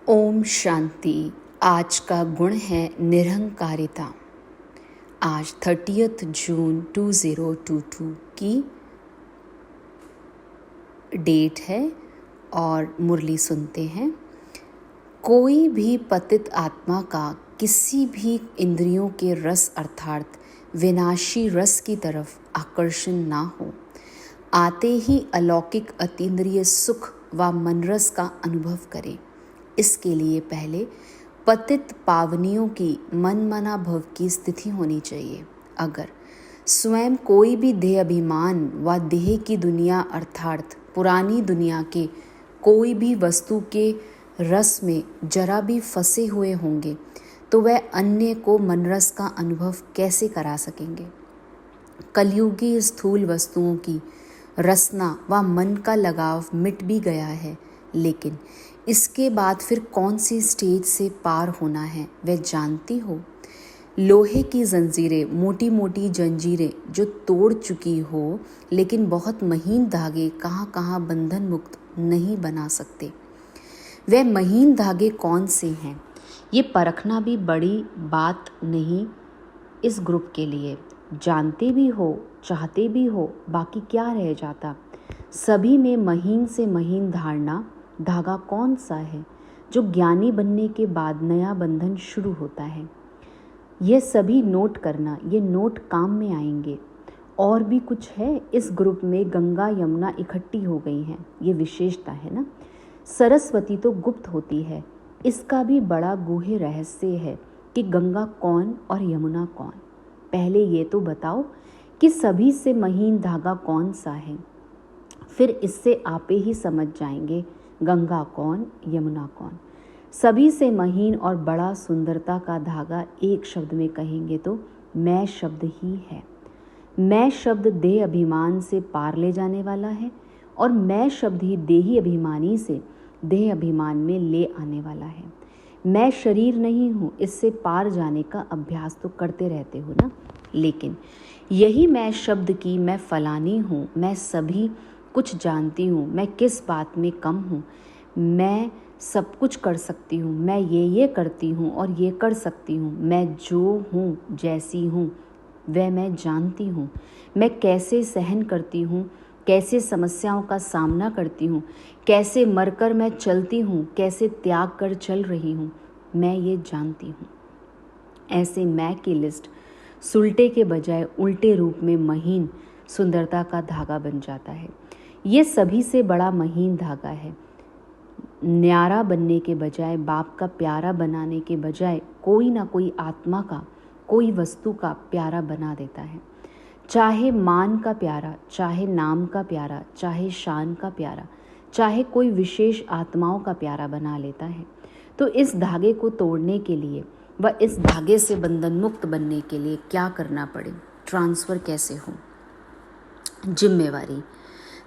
ओम शांति। आज का गुण है निरहंकारिता। आज 30 जून 2022 की डेट है और मुरली सुनते हैं। कोई भी पतित आत्मा का किसी भी इंद्रियों के रस अर्थात विनाशी रस की तरफ आकर्षण ना हो। आते ही अलौकिक अतीन्द्रिय सुख व मनरस का अनुभव करें। इसके लिए पहले पतित पावनियों की मनमना भव की स्थिति होनी चाहिए। अगर स्वयं कोई भी देह अभिमान व देह की दुनिया अर्थात पुरानी दुनिया के कोई भी वस्तु के रस में जरा भी फंसे हुए होंगे तो वह अन्य को मनरस का अनुभव कैसे करा सकेंगे। कलयुगी स्थूल वस्तुओं की रसना व मन का लगाव मिट भी गया है, लेकिन इसके बाद फिर कौन सी स्टेज से पार होना है वह जानती हो। लोहे की जंजीरें, मोटी मोटी जंजीरें जो तोड़ चुकी हो, लेकिन बहुत महीन धागे कहाँ कहाँ बंधन मुक्त नहीं बना सकते। वह महीन धागे कौन से हैं ये परखना भी बड़ी बात नहीं इस ग्रुप के लिए। जानते भी हो, चाहते भी हो, बाकी क्या रह जाता। सभी में महीन से महीन धागा कौन सा है जो ज्ञानी बनने के बाद नया बंधन शुरू होता है। ये सभी नोट करना, ये नोट काम में आएंगे। और भी कुछ है इस ग्रुप में। गंगा यमुना इकट्ठी हो गई हैं, ये विशेषता है ना। सरस्वती तो गुप्त होती है, इसका भी बड़ा गूढ़ रहस्य है कि गंगा कौन और यमुना कौन। पहले ये तो बताओ कि सभी से महीन धागा कौन सा है, फिर इससे आपे ही समझ जाएंगे गंगा कौन, यमुना कौन। सभी से महीन और बड़ा सुंदरता का धागा एक शब्द में कहेंगे तो मैं शब्द ही है। मैं शब्द देह अभिमान से पार ले जाने वाला है और मैं शब्द ही देही अभिमानी से देह अभिमान में ले आने वाला है। मैं शरीर नहीं हूँ, इससे पार जाने का अभ्यास तो करते रहते हो ना। लेकिन यही मैं शब्द की मैं फलानी हूँ, मैं सभी कुछ जानती हूँ, मैं किस बात में कम हूँ, मैं सब कुछ कर सकती हूँ, मैं ये करती हूँ और ये कर सकती हूँ, मैं जो हूँ जैसी हूँ वह मैं जानती हूँ, मैं कैसे सहन करती हूँ, कैसे समस्याओं का सामना करती हूँ, कैसे मरकर मैं चलती हूँ, कैसे त्याग कर चल रही हूँ, मैं ये जानती हूँ। ऐसे मैं की लिस्ट सुलटे के बजाय उल्टे रूप में महीन सुंदरता का धागा बन जाता है। ये सभी से बड़ा महीन धागा है। न्यारा बनने के बजाय, बाप का प्यारा बनाने के बजाय कोई ना कोई आत्मा का, कोई वस्तु का प्यारा बना देता है। चाहे मान का प्यारा, चाहे नाम का प्यारा, चाहे शान का प्यारा, चाहे कोई विशेष आत्माओं का प्यारा बना लेता है। तो इस धागे को तोड़ने के लिए व इस धागे से बंधन मुक्त बनने के लिए क्या करना पड़े, ट्रांसफ़र कैसे हो। जिम्मेवारी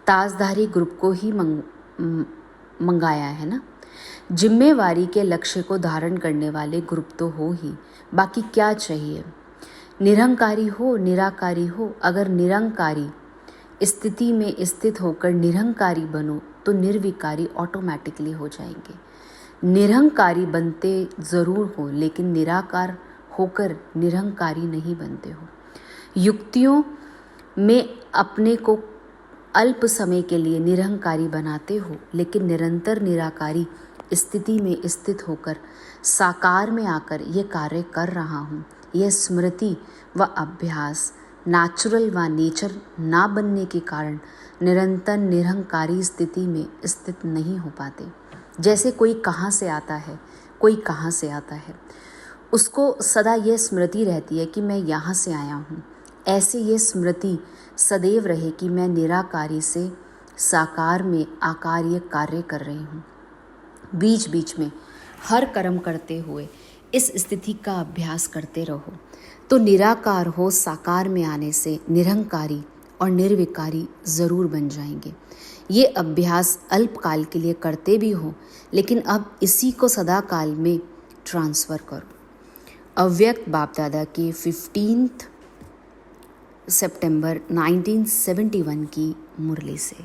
ताजधारी ग्रुप को ही मंगाया है ना। जिम्मेवारी के लक्ष्य को धारण करने वाले ग्रुप तो हो ही, बाकी क्या चाहिए। निरहंकारी हो, निराकारी हो। अगर निरंकारी स्थिति में स्थित होकर निरहंकारी बनो तो निर्विकारी ऑटोमेटिकली हो जाएंगे। निरहंकारी बनते ज़रूर हो, लेकिन निराकार होकर निरहंकारी नहीं बनते हो। युक्तियों में अपने को अल्प समय के लिए निरहंकारी बनाते हो, लेकिन निरंतर निराकारी स्थिति में स्थित होकर साकार में आकर ये कार्य कर रहा हूँ, यह स्मृति व अभ्यास नेचुरल व नेचर ना बनने के कारण निरंतर निरहंकारी स्थिति में स्थित नहीं हो पाते। जैसे कोई कहाँ से आता है, कोई कहाँ से आता है, उसको सदा यह स्मृति रहती है कि मैं यहाँ से आया हूँ। ऐसे ये स्मृति सदैव रहे कि मैं निराकारी से साकार में आकार्य कार्य कर रही हूँ। बीच बीच में हर कर्म करते हुए इस स्थिति का अभ्यास करते रहो तो निराकार हो साकार में आने से निरहंकारी और निर्विकारी ज़रूर बन जाएंगे। ये अभ्यास अल्पकाल के लिए करते भी हो, लेकिन अब इसी को सदा काल में ट्रांसफ़र करो। अव्यक्त बाप दादा की 15 सितंबर 1971 की मुरली से।